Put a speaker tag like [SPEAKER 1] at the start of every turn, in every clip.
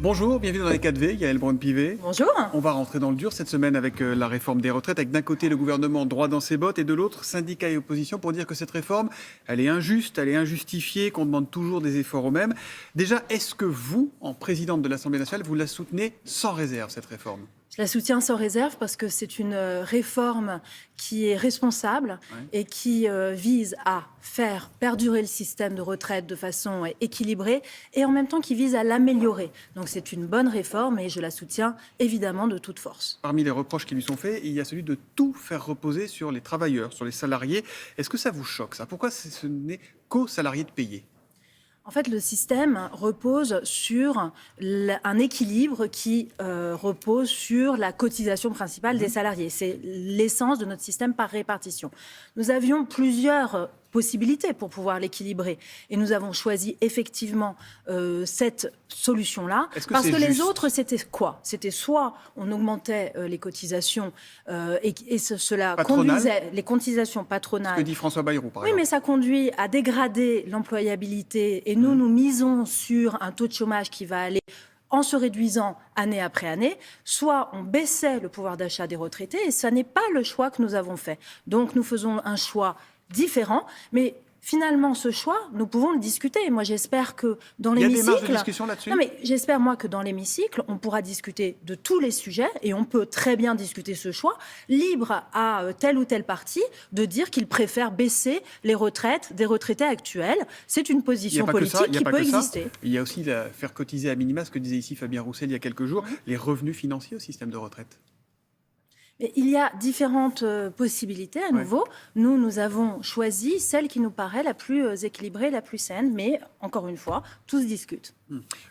[SPEAKER 1] Bonjour, bienvenue dans les 4V, Yael Braun-Pivet.
[SPEAKER 2] Bonjour.
[SPEAKER 1] On va rentrer dans le dur cette semaine avec la réforme des retraites, avec d'un côté le gouvernement droit dans ses bottes et de l'autre syndicats et opposition pour dire que cette réforme, elle est injuste, elle est injustifiée, qu'on demande toujours des efforts aux mêmes. Déjà, est-ce que vous, en présidente de l'Assemblée nationale, vous la soutenez sans réserve, cette réforme ?
[SPEAKER 2] Je la soutiens sans réserve parce que c'est une réforme qui est responsable et qui vise à faire perdurer le système de retraite de façon équilibrée et en même temps qui vise à l'améliorer. Donc c'est une bonne réforme et je la soutiens évidemment de toute force.
[SPEAKER 1] Parmi les reproches qui lui sont faits, il y a celui de tout faire reposer sur les travailleurs, sur les salariés. Est-ce que ça vous choque, ça ? Pourquoi ce n'est qu'aux salariés de payer ?
[SPEAKER 2] En fait, le système repose sur un équilibre qui repose sur la cotisation principale des salariés. C'est l'essence de notre système par répartition. Nous avions plusieurs possibilités pour pouvoir l'équilibrer. Et nous avons choisi effectivement cette solution-là. Parce que les autres, c'était quoi ? C'était soit on augmentait les cotisations et cela conduisait les cotisations patronales.
[SPEAKER 1] Ce que dit François Bayrou, par exemple.
[SPEAKER 2] Oui, mais ça conduit à dégrader l'employabilité. Et nous misons sur un taux de chômage qui va aller en se réduisant année après année, soit on baissait le pouvoir d'achat des retraités, et ça n'est pas le choix que nous avons fait. Donc nous faisons un choix différent, mais finalement, ce choix, nous pouvons le discuter. Moi, j'espère que dans l'hémicycle...
[SPEAKER 1] Il y a des marges de discussion là-dessus ?
[SPEAKER 2] Non, mais j'espère, moi, que dans l'hémicycle, on pourra discuter de tous les sujets et on peut très bien discuter ce choix, libre à tel ou tel parti de dire qu'il préfère baisser les retraites des retraités actuels. C'est une position politique qui peut exister.
[SPEAKER 1] Il y a aussi faire cotiser à minima, ce que disait ici Fabien Roussel il y a quelques jours, les revenus financiers au système de retraite.
[SPEAKER 2] Mais il y a différentes possibilités à nouveau. Nous avons choisi celle qui nous paraît la plus équilibrée, la plus saine, mais encore une fois, tout se discute.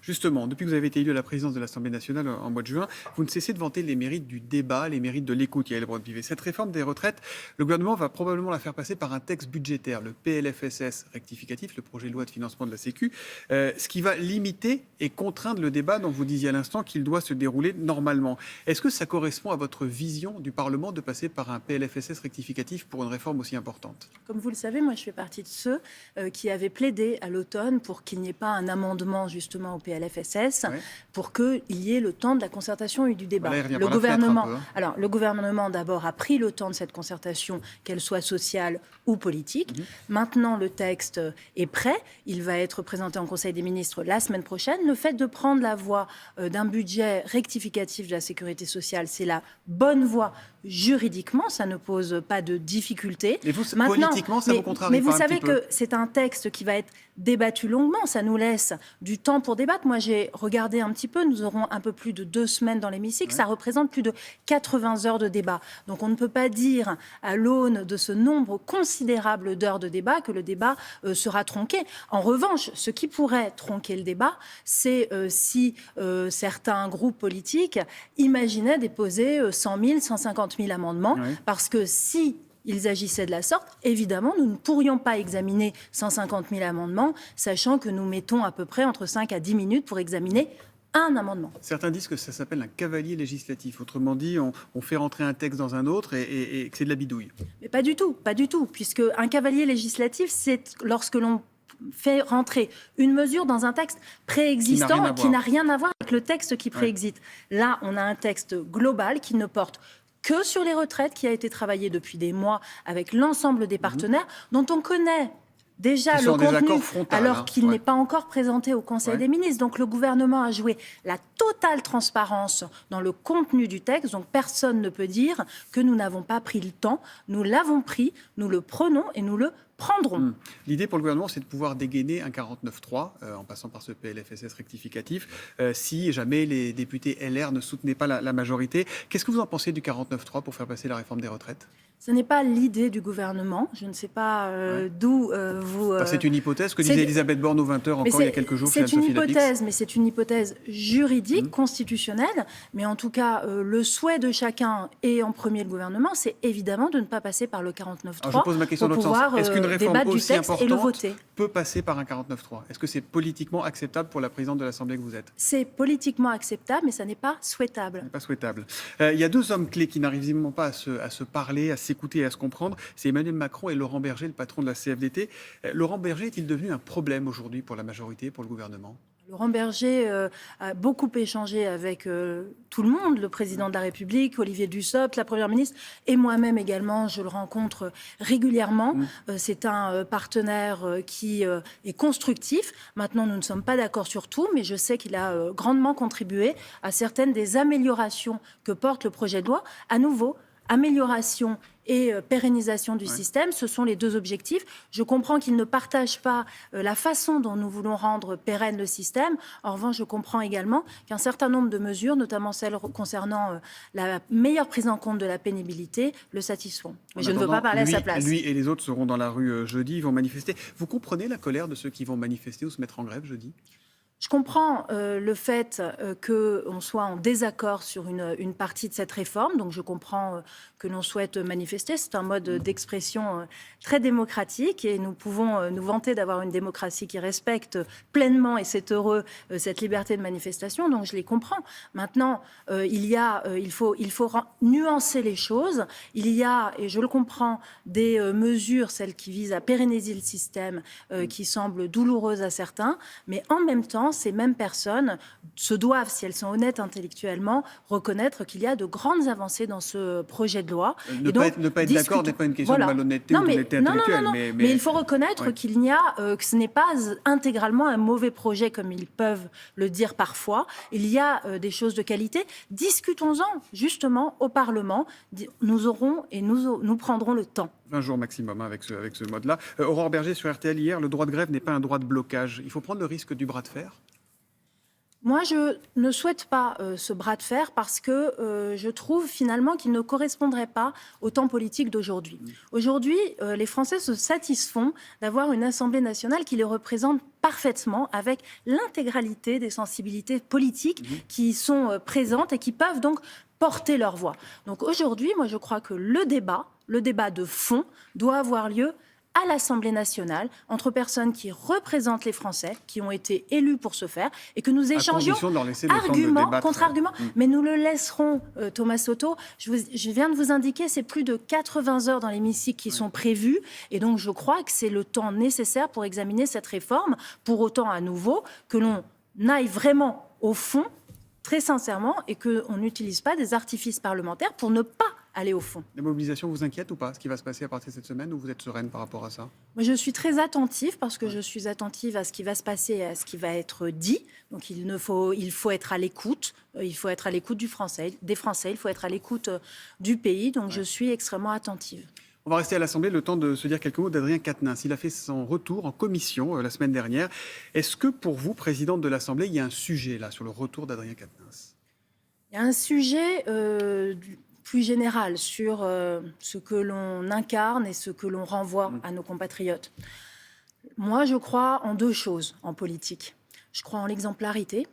[SPEAKER 1] Justement, depuis que vous avez été élu à la présidence de l'Assemblée nationale en mois de juin, vous ne cessez de vanter les mérites du débat, les mérites de l'écoute, Yael Braun-Pivet. Cette réforme des retraites, le gouvernement va probablement la faire passer par un texte budgétaire, le PLFSS rectificatif, le projet de loi de financement de la Sécu, ce qui va limiter et contraindre le débat dont vous disiez à l'instant qu'il doit se dérouler normalement. Est-ce que ça correspond à votre vision du Parlement de passer par un PLFSS rectificatif pour une réforme aussi importante ?
[SPEAKER 2] Comme vous le savez, moi je fais partie de ceux qui avaient plaidé à l'automne pour qu'il n'y ait pas un amendement justement au PLFSS, pour qu'il y ait le temps de la concertation et du débat.
[SPEAKER 1] Voilà,
[SPEAKER 2] le gouvernement d'abord a pris le temps de cette concertation, qu'elle soit sociale ou politique. Maintenant, le texte est prêt. Il va être présenté en Conseil des ministres la semaine prochaine. Le fait de prendre la voie d'un budget rectificatif de la sécurité sociale, c'est la bonne voie juridiquement. Ça ne pose pas de difficulté.
[SPEAKER 1] Et vous, politiquement, ça vous contrarie
[SPEAKER 2] mais
[SPEAKER 1] pas
[SPEAKER 2] vous savez
[SPEAKER 1] peu
[SPEAKER 2] que c'est un texte qui va être débattu longuement. Ça nous laisse du temps pour débattre. Moi, j'ai regardé un petit peu. Nous aurons un peu plus de 2 semaines dans l'hémicycle. Ça représente plus de 80 heures de débat. Donc, on ne peut pas dire, à l'aune de ce nombre considérable d'heures de débat, que le débat sera tronqué. En revanche, ce qui pourrait tronquer le débat, c'est si certains groupes politiques imaginaient déposer 100 000, 150 000 amendements. Parce que si ils agissaient de la sorte, évidemment, nous ne pourrions pas examiner 150 000 amendements, sachant que nous mettons à peu près entre 5 à 10 minutes pour examiner un amendement.
[SPEAKER 1] Certains disent que ça s'appelle un cavalier législatif. Autrement dit, on fait rentrer un texte dans un autre et que c'est de la bidouille.
[SPEAKER 2] Mais pas du tout, puisque un cavalier législatif, c'est lorsque l'on fait rentrer une mesure dans un texte préexistant qui n'a rien à voir avec le texte qui préexiste. Là, on a un texte global qui ne porte que sur les retraites, qui a été travaillé depuis des mois avec l'ensemble des partenaires, dont on connaît déjà le contenu, alors qu'il n'est pas encore présenté au Conseil des ministres. Donc le gouvernement a joué la totale transparence dans le contenu du texte. Donc personne ne peut dire que nous n'avons pas pris le temps. Nous l'avons pris, nous le prenons et nous le prendront.
[SPEAKER 1] L'idée pour le gouvernement, c'est de pouvoir dégainer un 49.3 en passant par ce PLFSS rectificatif, si jamais les députés LR ne soutenaient pas la majorité. Qu'est-ce que vous en pensez du 49.3 pour faire passer la réforme des retraites ?
[SPEAKER 2] Ce n'est pas l'idée du gouvernement. Je ne sais pas d'où vous...
[SPEAKER 1] c'est une hypothèse que disait Elisabeth Borne aux 20h encore il y a quelques jours.
[SPEAKER 2] C'est une hypothèse, mais c'est une hypothèse juridique, constitutionnelle. Mais en tout cas, le souhait de chacun, et en premier le gouvernement, c'est évidemment de ne pas passer par le 49.3
[SPEAKER 1] je pose ma question
[SPEAKER 2] pour
[SPEAKER 1] dans
[SPEAKER 2] pouvoir
[SPEAKER 1] est-ce qu'une réforme
[SPEAKER 2] débattre du
[SPEAKER 1] aussi
[SPEAKER 2] texte et le
[SPEAKER 1] importante
[SPEAKER 2] voter.
[SPEAKER 1] Peut passer par un 49.3 ? Est-ce que c'est politiquement acceptable pour la présidente de l'Assemblée que vous êtes ?
[SPEAKER 2] C'est politiquement acceptable, mais ça n'est pas souhaitable.
[SPEAKER 1] Ce n'est pas souhaitable. Il y a 2 hommes clés qui n'arrivent visiblement pas à se parler, à s'écouter et à se comprendre. C'est Emmanuel Macron et Laurent Berger, le patron de la CFDT. Laurent Berger est-il devenu un problème aujourd'hui pour la majorité, pour le gouvernement ?
[SPEAKER 2] Laurent Berger a beaucoup échangé avec tout le monde, le président de la République, Olivier Dussopt, la Première ministre, et moi-même également, je le rencontre régulièrement. C'est un partenaire qui est constructif. Maintenant, nous ne sommes pas d'accord sur tout, mais je sais qu'il a grandement contribué à certaines des améliorations que porte le projet de loi. À nouveau, amélioration et pérennisation du système, ce sont les deux objectifs. Je comprends qu'ils ne partagent pas la façon dont nous voulons rendre pérenne le système. En revanche, je comprends également qu'un certain nombre de mesures, notamment celles concernant la meilleure prise en compte de la pénibilité, le satisfont. Mais je ne veux pas parler à sa place.
[SPEAKER 1] Lui et les autres seront dans la rue jeudi, ils vont manifester. Vous comprenez la colère de ceux qui vont manifester ou se mettre en grève jeudi ?
[SPEAKER 2] Je comprends le fait qu'on soit en désaccord sur une partie de cette réforme. Donc, je comprends que l'on souhaite manifester. C'est un mode d'expression très démocratique et nous pouvons nous vanter d'avoir une démocratie qui respecte pleinement, et c'est heureux, cette liberté de manifestation. Donc, je les comprends. Maintenant, il faut nuancer les choses. Il y a, et je le comprends, des mesures, celles qui visent à pérenniser le système, qui semblent douloureuses à certains. Mais en même temps, ces mêmes personnes se doivent, si elles sont honnêtes intellectuellement, reconnaître qu'il y a de grandes avancées dans ce projet de loi.
[SPEAKER 1] Ne pas être d'accord n'est pas une question de malhonnêteté ou d'honnêteté intellectuelle.
[SPEAKER 2] Non. Mais il faut reconnaître qu'il n'y a, que ce n'est pas intégralement un mauvais projet comme ils peuvent le dire parfois. Il y a des choses de qualité. Discutons-en justement au Parlement. Nous aurons et nous prendrons le temps.
[SPEAKER 1] 20 jours maximum avec ce mode-là. Aurore Berger sur RTL hier, le droit de grève n'est pas un droit de blocage. Il faut prendre le risque du bras de fer ?
[SPEAKER 2] Moi, je ne souhaite pas ce bras de fer parce que je trouve finalement qu'il ne correspondrait pas au temps politique d'aujourd'hui. Aujourd'hui, les Français se satisfont d'avoir une Assemblée nationale qui les représente parfaitement avec l'intégralité des sensibilités politiques qui sont présentes et qui peuvent donc porter leur voix. Donc aujourd'hui, moi, je crois que le débat de fond doit avoir lieu à l'Assemblée nationale, entre personnes qui représentent les Français, qui ont été élus pour ce faire, et que nous échangions argument contre argument. Mais nous le laisserons, Thomas Soto. Je viens de vous indiquer, c'est plus de 80 heures dans l'hémicycle qui sont prévues, et donc je crois que c'est le temps nécessaire pour examiner cette réforme, pour autant à nouveau que l'on aille vraiment au fond, très sincèrement, et qu'on n'utilise pas des artifices parlementaires pour ne pas aller au fond.
[SPEAKER 1] La mobilisation vous inquiète ou pas, ce qui va se passer à partir de cette semaine, ou vous êtes sereine par rapport à ça ?
[SPEAKER 2] Moi, je suis très attentive parce que je suis attentive à ce qui va se passer et à ce qui va être dit. Donc, il faut être à l'écoute. Il faut être à l'écoute des Français. Il faut être à l'écoute du pays. Donc, je suis extrêmement attentive.
[SPEAKER 1] On va rester à l'Assemblée le temps de se dire quelques mots d'Adrien Quatennens. Il a fait son retour en commission la semaine dernière. Est-ce que pour vous, présidente de l'Assemblée, il y a un sujet là sur le retour d'Adrien Quatennens ?
[SPEAKER 2] Il y a un sujet plus général sur ce que l'on incarne et ce que l'on renvoie à nos compatriotes. Moi, je crois en deux choses en politique. Je crois en l'exemplarité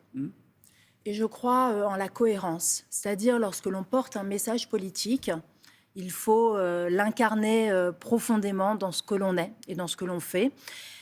[SPEAKER 2] et je crois en la cohérence. C'est-à-dire, lorsque l'on porte un message politique, il faut l'incarner profondément dans ce que l'on est et dans ce que l'on fait.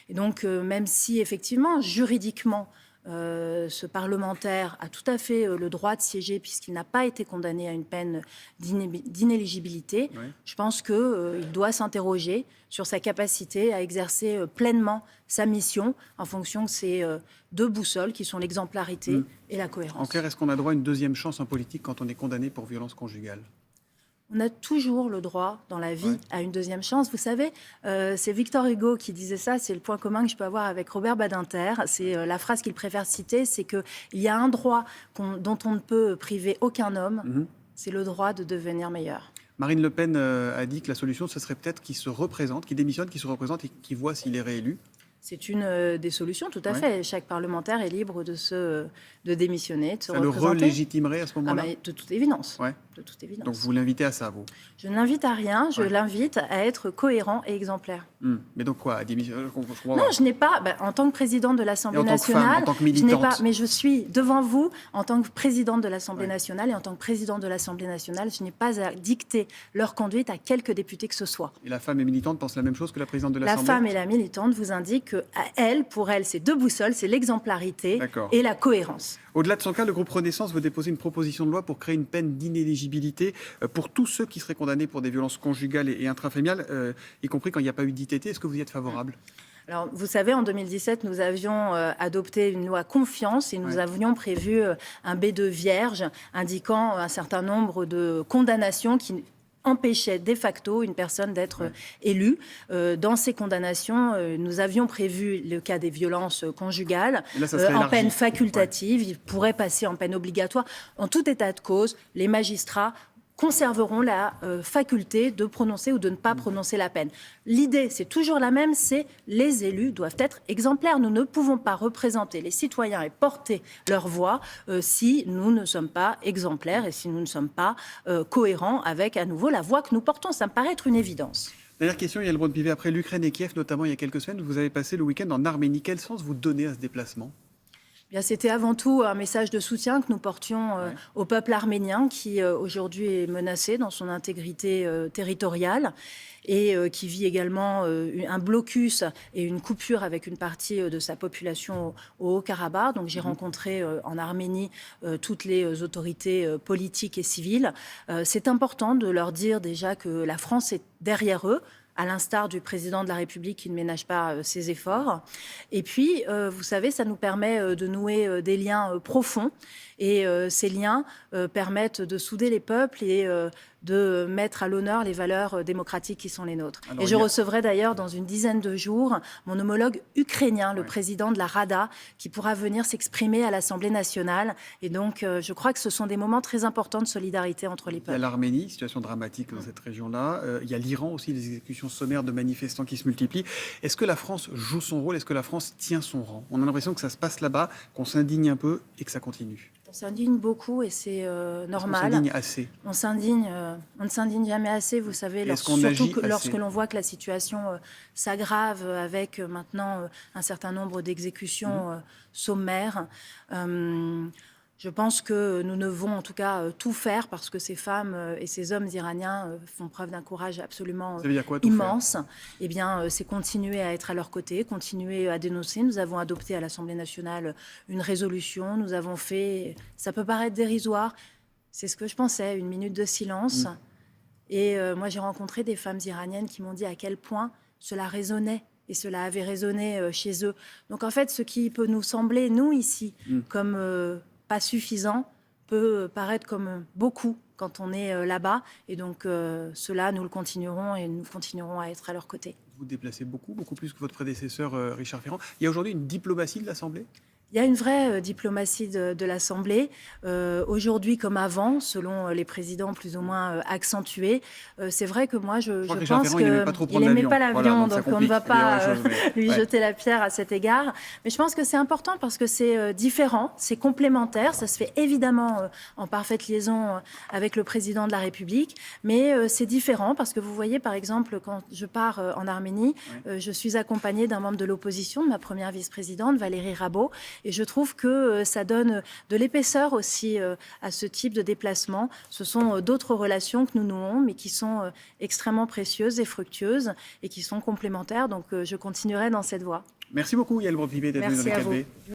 [SPEAKER 2] Et donc, même si, effectivement, juridiquement, ce parlementaire a tout à fait le droit de siéger puisqu'il n'a pas été condamné à une peine d'inéligibilité, je pense qu'il doit s'interroger sur sa capacité à exercer pleinement sa mission en fonction de ces deux boussoles qui sont l'exemplarité et la cohérence.
[SPEAKER 1] En clair, est-ce qu'on a droit à une deuxième chance en politique quand on est condamné pour violence conjugale ?
[SPEAKER 2] On a toujours le droit dans la vie à une deuxième chance. Vous savez, c'est Victor Hugo qui disait ça, c'est le point commun que je peux avoir avec Robert Badinter. C'est la phrase qu'il préfère citer, c'est qu'il y a un droit dont on ne peut priver aucun homme, c'est le droit de devenir meilleur.
[SPEAKER 1] Marine Le Pen a dit que la solution, ce serait peut-être qu'il se représente, qu'il démissionne, qu'il se représente et qu'il voit s'il est réélu.
[SPEAKER 2] C'est une des solutions, tout à fait. Chaque parlementaire est libre de démissionner, de se représenter.
[SPEAKER 1] Ça le relégitimerait à ce moment-là ?
[SPEAKER 2] De toute évidence. De toute évidence.
[SPEAKER 1] Donc vous l'invitez à ça, vous ?
[SPEAKER 2] Je n'invite à rien, je l'invite à être cohérent et exemplaire.
[SPEAKER 1] Mais donc quoi, à démissionner ?
[SPEAKER 2] Non, je n'ai pas, en tant que présidente de l'Assemblée nationale,
[SPEAKER 1] en tant que militante.
[SPEAKER 2] mais je suis devant vous en tant que présidente de l'Assemblée nationale, et en tant que présidente de l'Assemblée nationale, je n'ai pas à dicter leur conduite à quelque député que ce soit.
[SPEAKER 1] Et la femme et militante pense la même chose que la présidente de l'Assemblée ?
[SPEAKER 2] La femme et la militante vous indiquent que pour elle, c'est deux boussoles, c'est l'exemplarité et la cohérence.
[SPEAKER 1] Au-delà de son cas, le groupe Renaissance veut déposer une proposition de loi pour créer une peine d'inéligibilité pour tous ceux qui seraient condamnés pour des violences conjugales et intrafamiliales, y compris quand il n'y a pas eu d'ITT. Est-ce que vous y êtes favorable ?
[SPEAKER 2] Alors, vous savez, en 2017, nous avions adopté une loi confiance et nous avions prévu un B2 vierge indiquant un certain nombre de condamnations qui empêchait de facto une personne d'être élue. Dans ces condamnations, nous avions prévu le cas des violences conjugales
[SPEAKER 1] là,
[SPEAKER 2] en peine facultative. Il pourrait passer en peine obligatoire. En tout état de cause, les magistrats conserveront la faculté de prononcer ou de ne pas prononcer la peine. L'idée, c'est toujours la même, c'est les élus doivent être exemplaires. Nous ne pouvons pas représenter les citoyens et porter leur voix si nous ne sommes pas exemplaires et si nous ne sommes pas cohérents avec, à nouveau, la voix que nous portons. Ça me paraît être une évidence.
[SPEAKER 1] Dernière question, Yael Braun-Pivet. Après l'Ukraine et Kiev, notamment il y a quelques semaines, vous avez passé le week-end en Arménie. Quel sens vous donnez à ce déplacement ?
[SPEAKER 2] Bien, c'était avant tout un message de soutien que nous portions au peuple arménien qui aujourd'hui est menacé dans son intégrité territoriale et qui vit également un blocus et une coupure avec une partie de sa population au Haut-Karabakh. Donc j'ai rencontré en Arménie toutes les autorités politiques et civiles. C'est important de leur dire déjà que la France est derrière eux, à l'instar du président de la République qui ne ménage pas ses efforts. Et puis, vous savez, ça nous permet de nouer des liens profonds. Et ces liens permettent de souder les peuples et de mettre à l'honneur les valeurs démocratiques qui sont les nôtres. Alors, et je recevrai d'ailleurs dans une dizaine de jours mon homologue ukrainien, le président de la Rada, qui pourra venir s'exprimer à l'Assemblée nationale. Et donc, je crois que ce sont des moments très importants de solidarité entre les peuples.
[SPEAKER 1] Il y a l'Arménie, situation dramatique dans cette région-là. Il y a l'Iran aussi, les exécutions sommaires de manifestants qui se multiplient. Est-ce que la France joue son rôle? Est-ce que la France tient son rang? On a l'impression que ça se passe là-bas, qu'on s'indigne un peu et que ça continue.
[SPEAKER 2] On s'indigne beaucoup et c'est normal.
[SPEAKER 1] On s'indigne assez.
[SPEAKER 2] On ne s'indigne jamais assez, vous savez, surtout lorsque l'on voit que la situation s'aggrave avec maintenant un certain nombre d'exécutions sommaires. Je pense que nous devons en tout cas tout faire parce que ces femmes et ces hommes iraniens font preuve d'un courage absolument immense. Eh bien, c'est continuer à être à leur côté, continuer à dénoncer. Nous avons adopté à l'Assemblée nationale une résolution. Nous avons fait, ça peut paraître dérisoire, c'est ce que je pensais, une minute de silence. Et moi, j'ai rencontré des femmes iraniennes qui m'ont dit à quel point cela résonnait. Et cela avait résonné chez eux. Donc en fait, ce qui peut nous sembler, nous ici, comme pas suffisant, peut paraître comme beaucoup quand on est là-bas. Et donc cela, nous le continuerons et nous continuerons à être à leur côté.
[SPEAKER 1] Vous déplacez beaucoup plus que votre prédécesseur Richard Ferrand. Il y a aujourd'hui une diplomatie de l'Assemblée ?
[SPEAKER 2] Il y a une vraie diplomatie de l'Assemblée, aujourd'hui comme avant, selon les présidents plus ou moins accentués. C'est vrai que moi, je pense qu'il n'aimait pas l'avion, donc on ne va pas lui jeter la pierre à cet égard. Mais je pense que c'est important parce que c'est différent, c'est complémentaire. Ça se fait évidemment en parfaite liaison avec le président de la République, mais c'est différent parce que vous voyez, par exemple, quand je pars en Arménie, je suis accompagnée d'un membre de l'opposition, de ma première vice-présidente, Valérie Rabault. Et je trouve que ça donne de l'épaisseur aussi à ce type de déplacement. Ce sont d'autres relations que nous nouons, mais qui sont extrêmement précieuses et fructueuses et qui sont complémentaires. Donc je continuerai dans cette voie.
[SPEAKER 1] Merci beaucoup, Yael Braun-Pivet, d'être venue dans le Calvé.